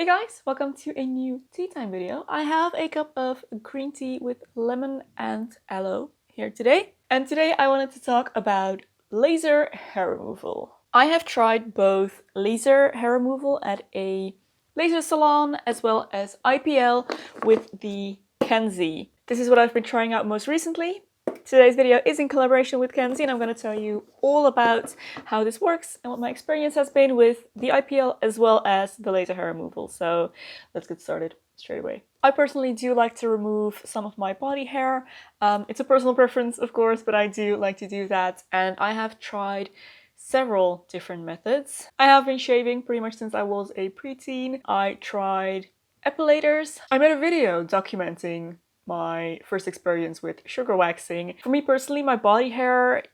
Hey guys, welcome to a new tea time video. I have a cup of green tea with lemon and aloe here today. And today I wanted to talk about laser hair removal. I have tried both laser hair removal at a laser salon as well as IPL with the Kenzie. This is what I've been trying out most recently. Today's video is in collaboration with Kenzie and I'm going to tell you all about how this works and what my experience has been with the IPL as well as the laser hair removal. So let's get started straight away. I personally do like to remove some of my body hair. It's a personal preference, of course, but I do like to do that, and I have tried several different methods. I have been shaving pretty much since I was a preteen. I tried epilators. I made a video documenting my first experience with sugar waxing. For me personally, my body hair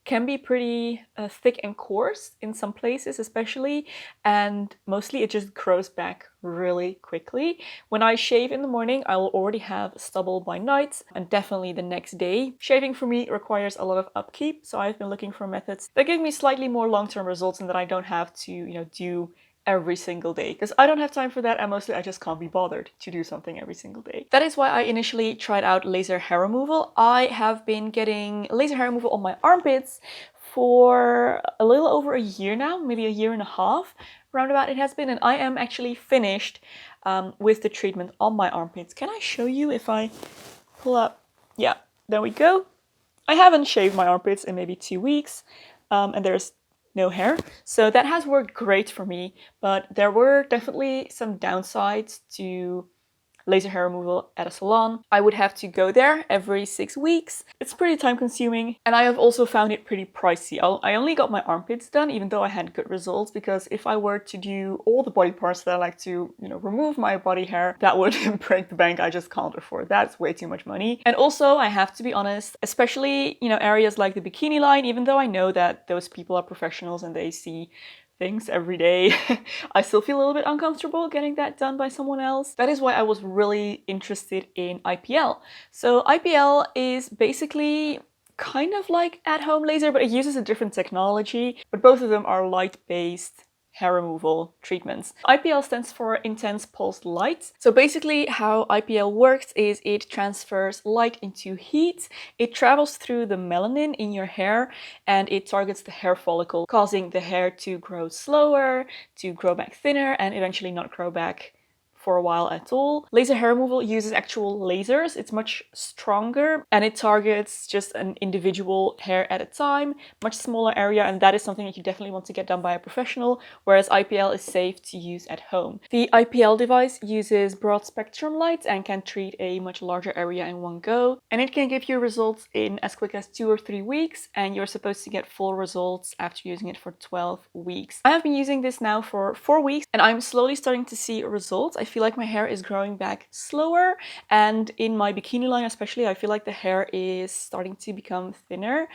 can be pretty thick and coarse in some places especially, and mostly it just grows back really quickly. When I shave in the morning, I will already have stubble by night and definitely the next day. Shaving for me requires a lot of upkeep, so I've been looking for methods that give me slightly more long-term results and that I don't have to, do every single day, because I don't have time for that, and mostly I just can't be bothered to do something every single day. That is why I initially tried out laser hair removal. I have been getting laser hair removal on my armpits for a little over a year now, maybe a year and a half, roundabout it has been, and I am actually finished with the treatment on my armpits. Can I show you if I pull up? Yeah, there we go. I haven't shaved my armpits in maybe 2 weeks, and there's no hair, so that has worked great for me, but there were definitely some downsides to laser hair removal at a salon. I would have to go there every 6 weeks. It's pretty time consuming, and I have also found it pretty pricey. I only got my armpits done, even though I had good results, because if I were to do all the body parts that I like to, remove my body hair, that would break the bank. I just can't afford that. It's way too much money. And also, I have to be honest, especially, areas like the bikini line, even though I know that those people are professionals and they see things every day, I still feel a little bit uncomfortable getting that done by someone else. That is why I was really interested in IPL. So IPL is basically kind of like at-home laser, but it uses a different technology, but both of them are light-based hair removal treatments. IPL stands for intense pulsed light. So basically how IPL works is it transfers light into heat. It travels through the melanin in your hair and it targets the hair follicle, causing the hair to grow slower, to grow back thinner, and eventually not grow back for a while at all. Laser hair removal uses actual lasers. It's much stronger and it targets just an individual hair at a time, much smaller area, and that is something that you definitely want to get done by a professional, whereas IPL is safe to use at home. The IPL device uses broad spectrum light and can treat a much larger area in one go, and it can give you results in as quick as 2 or 3 weeks, and you're supposed to get full results after using it for 12 weeks. I have been using this now for 4 weeks and I'm slowly starting to see results. I feel like my hair is growing back slower, and in my bikini line especially, I feel like the hair is starting to become thinner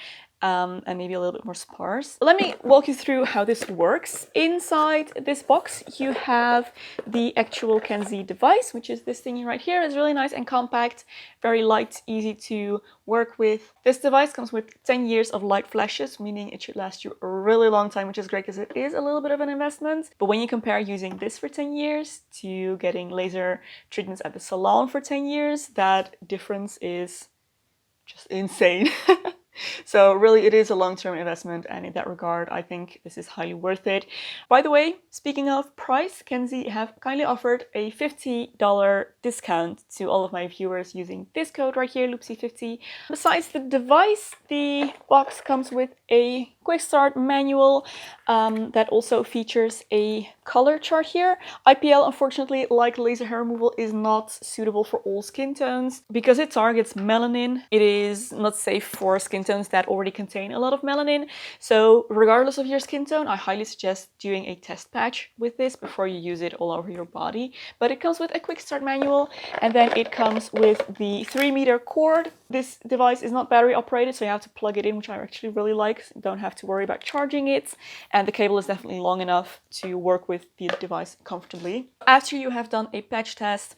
and maybe a little bit more sparse. Let me walk you through how this works. Inside this box you have the actual Kenzie device, which is this thingy right here. It's really nice and compact, very light, easy to work with. This device comes with 10 years of light flashes, meaning it should last you a really long time, which is great because it is a little bit of an investment. But when you compare using this for 10 years to getting laser treatments at the salon for 10 years, that difference is just insane. So really it is a long-term investment, and in that regard I think this is highly worth it. By the way, speaking of price, Kenzie have kindly offered a $50 discount to all of my viewers using this code right here, Loepsie50. Besides the device, the box comes with a quick start manual that also features a color chart here. IPL, unfortunately, like laser hair removal, is not suitable for all skin tones because it targets melanin. It is not safe for skin tones that already contain a lot of melanin. So regardless of your skin tone, I highly suggest doing a test patch with this before you use it all over your body. But it comes with a quick start manual, and then it comes with the 3-meter cord. This device is not battery operated, so you have to plug it in, which I actually really like. You don't have to worry about charging it, and the cable is definitely long enough to work with the device comfortably. After you have done a patch test,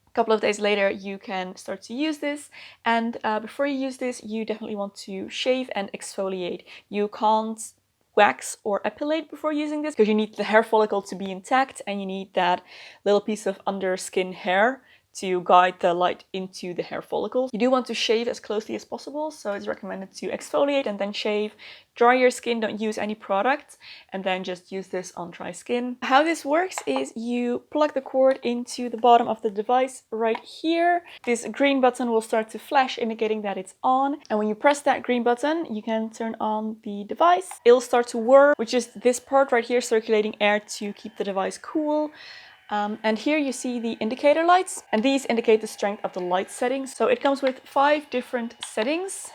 a couple of days later you can start to use this, and before you use this you definitely want to shave and exfoliate. You can't wax or epilate before using this, because you need the hair follicle to be intact and you need that little piece of underskin hair to guide the light into the hair follicles. You do want to shave as closely as possible, so it's recommended to exfoliate and then shave. Dry your skin, don't use any product, and then just use this on dry skin. How this works is you plug the cord into the bottom of the device right here. This green button will start to flash, indicating that it's on. And when you press that green button, you can turn on the device. It'll start to whir, which is this part right here, circulating air to keep the device cool. And here you see the indicator lights, and these indicate the strength of the light settings. So it comes with 5 different settings,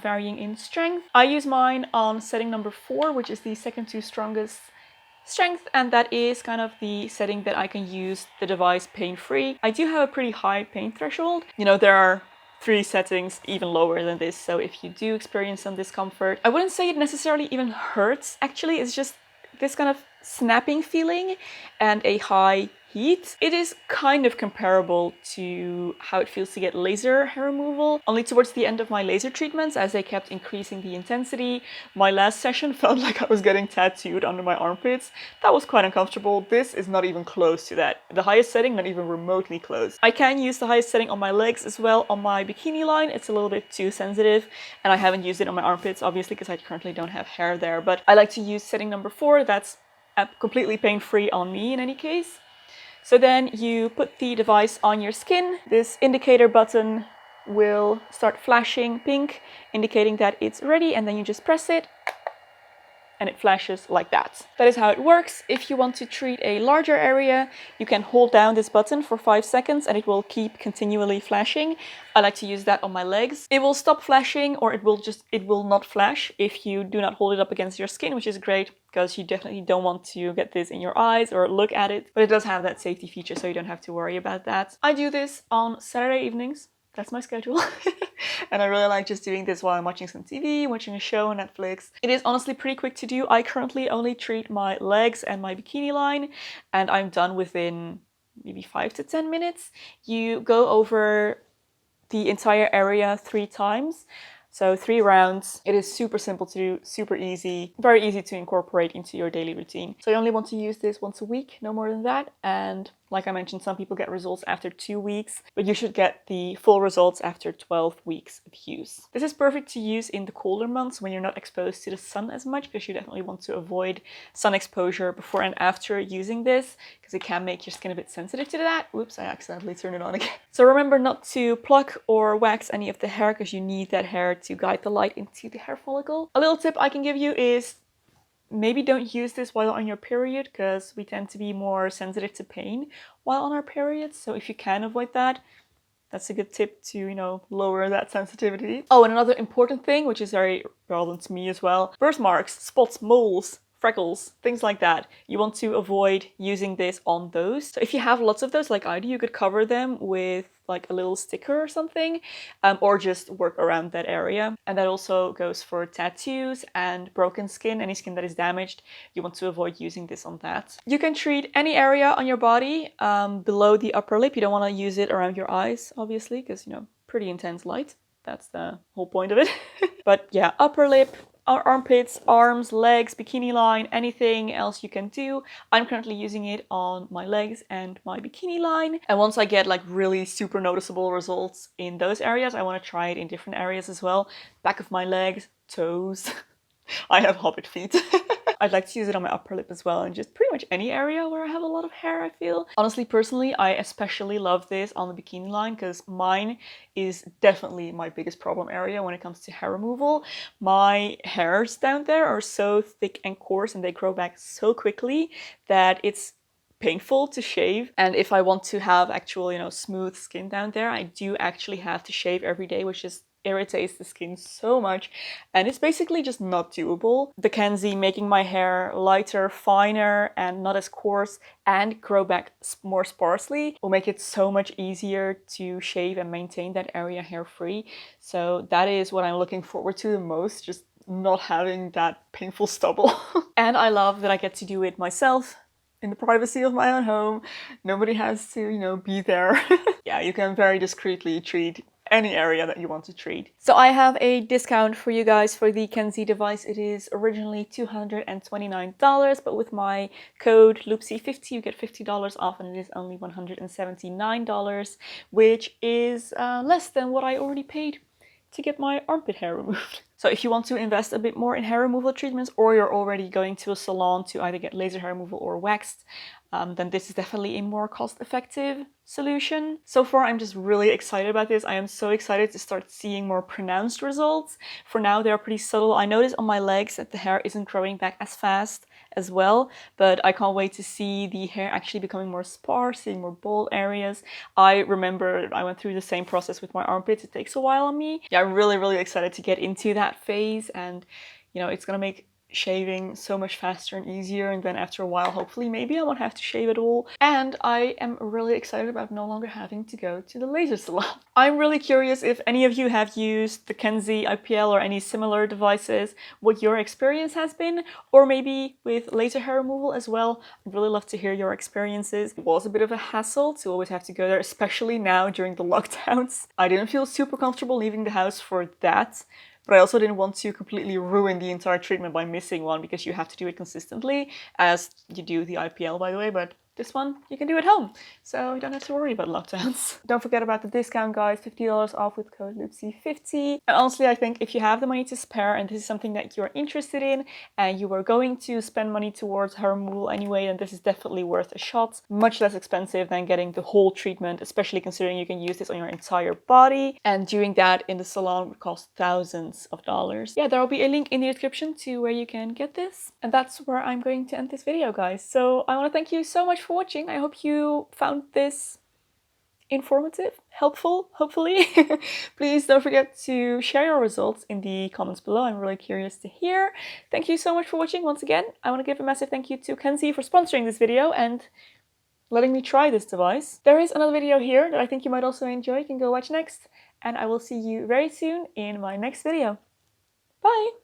varying in strength. I use mine on setting number 4, which is the second to strongest strength, and that is kind of the setting that I can use the device pain-free. I do have a pretty high pain threshold. You know, there are 3 settings even lower than this, so if you do experience some discomfort, I wouldn't say it necessarily even hurts. Actually, it's just this kind of snapping feeling and a high heat. It is kind of comparable to how it feels to get laser hair removal, only towards the end of my laser treatments, as they kept increasing the intensity. My last session felt like I was getting tattooed under my armpits. That was quite uncomfortable. This is not even close to that. The highest setting, not even remotely close. I can use the highest setting on my legs as well. On my bikini line, it's a little bit too sensitive, and I haven't used it on my armpits, obviously, because I currently don't have hair there, but I like to use setting number 4. That's completely pain-free on me in any case. So then you put the device on your skin. This indicator button will start flashing pink, indicating that it's ready, and then you just press it and it flashes like that. That is how it works. If you want to treat a larger area, you can hold down this button for 5 seconds and it will keep continually flashing. I like to use that on my legs. It will stop flashing, or it will not flash if you do not hold it up against your skin, which is great because you definitely don't want to get this in your eyes or look at it. But it does have that safety feature, so you don't have to worry about that. I do this on Saturday evenings. That's my schedule. And I really like just doing this while I'm watching some TV, watching a show on Netflix. It is honestly pretty quick to do. I currently only treat my legs and my bikini line, and I'm done within maybe 5 to 10 minutes. You go over the entire area 3 times. So 3 rounds. It is super simple to do, super easy, very easy to incorporate into your daily routine. So you only want to use this once a week, no more than that. And like I mentioned, some people get results after 2 weeks, but you should get the full results after 12 weeks of use. This is perfect to use in the colder months when you're not exposed to the sun as much, because you definitely want to avoid sun exposure before and after using this, because it can make your skin a bit sensitive to that. Oops, I accidentally turned it on again. So remember not to pluck or wax any of the hair, because you need that hair to guide the light into the hair follicle. A little tip I can give you is maybe don't use this while on your period, because we tend to be more sensitive to pain while on our periods. So if you can avoid that, that's a good tip to, you know, lower that sensitivity. Oh, and another important thing, which is very relevant to me as well, birthmarks, spots, moles, freckles, things like that. You want to avoid using this on those. So if you have lots of those like I do, you could cover them with like a little sticker or something, or just work around that area. And that also goes for tattoos and broken skin, any skin that is damaged. You want to avoid using this on that. You can treat any area on your body below the upper lip. You don't want to use it around your eyes, obviously, because, you know, pretty intense light. That's the whole point of it. But yeah, upper lip, armpits, arms, legs, bikini line, anything else you can do. I'm currently using it on my legs and my bikini line. And once I get like really super noticeable results in those areas, I want to try it in different areas as well. Back of my legs, toes. I have hobbit feet. I'd like to use it on my upper lip as well, and just pretty much any area where I have a lot of hair, I feel. Honestly, personally, I especially love this on the bikini line because mine is definitely my biggest problem area when it comes to hair removal. My hairs down there are so thick and coarse, and they grow back so quickly that it's painful to shave. And if I want to have actual, you know, smooth skin down there, I do actually have to shave every day, which is irritates the skin so much, and it's basically just not doable. The Kenzie making my hair lighter, finer, and not as coarse, and grow back more sparsely will make it so much easier to shave and maintain that area hair free. So that is what I'm looking forward to the most, just not having that painful stubble. And I love that I get to do it myself in the privacy of my own home. Nobody has to, you know, be there. Yeah, you can very discreetly treat any area that you want to treat. So I have a discount for you guys for the Kenzie device. It is originally $229, but with my code Loepsie50 you get $50 off, and it is only $179, which is less than what I already paid to get my armpit hair removed. So if you want to invest a bit more in hair removal treatments, or you're already going to a salon to either get laser hair removal or waxed, then this is definitely a more cost-effective solution. So far, I'm just really excited about this. I am so excited to start seeing more pronounced results. For now, they're pretty subtle. I noticed on my legs that the hair isn't growing back as fast as well, but I can't wait to see the hair actually becoming more sparse, seeing more bald areas. I remember I went through the same process with my armpits. It takes a while on me. Yeah, I'm really excited to get into that phase, and you know, it's gonna make shaving so much faster and easier, and then after a while hopefully maybe I won't have to shave at all. And I am really excited about no longer having to go to the laser salon. I'm really curious if any of you have used the Kenzie IPL or any similar devices, what your experience has been, or maybe with laser hair removal as well. I'd really love to hear your experiences. It was a bit of a hassle to always have to go there, especially now during the lockdowns. I didn't feel super comfortable leaving the house for that. But I also didn't want to completely ruin the entire treatment by missing one, because you have to do it consistently, as you do the IPL, by the way, but this one you can do at home, so you don't have to worry about lockdowns. Don't forget about the discount, guys, $50 off with code Loepsie50. And honestly, I think if you have the money to spare and this is something that you're interested in and you were going to spend money towards hair removal anyway, then this is definitely worth a shot. Much less expensive than getting the whole treatment, especially considering you can use this on your entire body, and doing that in the salon would cost thousands of dollars. Yeah, there will be a link in the description to where you can get this. And that's where I'm going to end this video, guys. So I want to thank you so much for watching. I hope you found this informative, helpful, hopefully. Please don't forget to share your results in the comments below. I'm really curious to hear. Thank you so much for watching once again. I want to give a massive thank you to Kenzie for sponsoring this video and letting me try this device. There is another video here that I think you might also enjoy. You can go watch next, and I will see you very soon in my next video. Bye!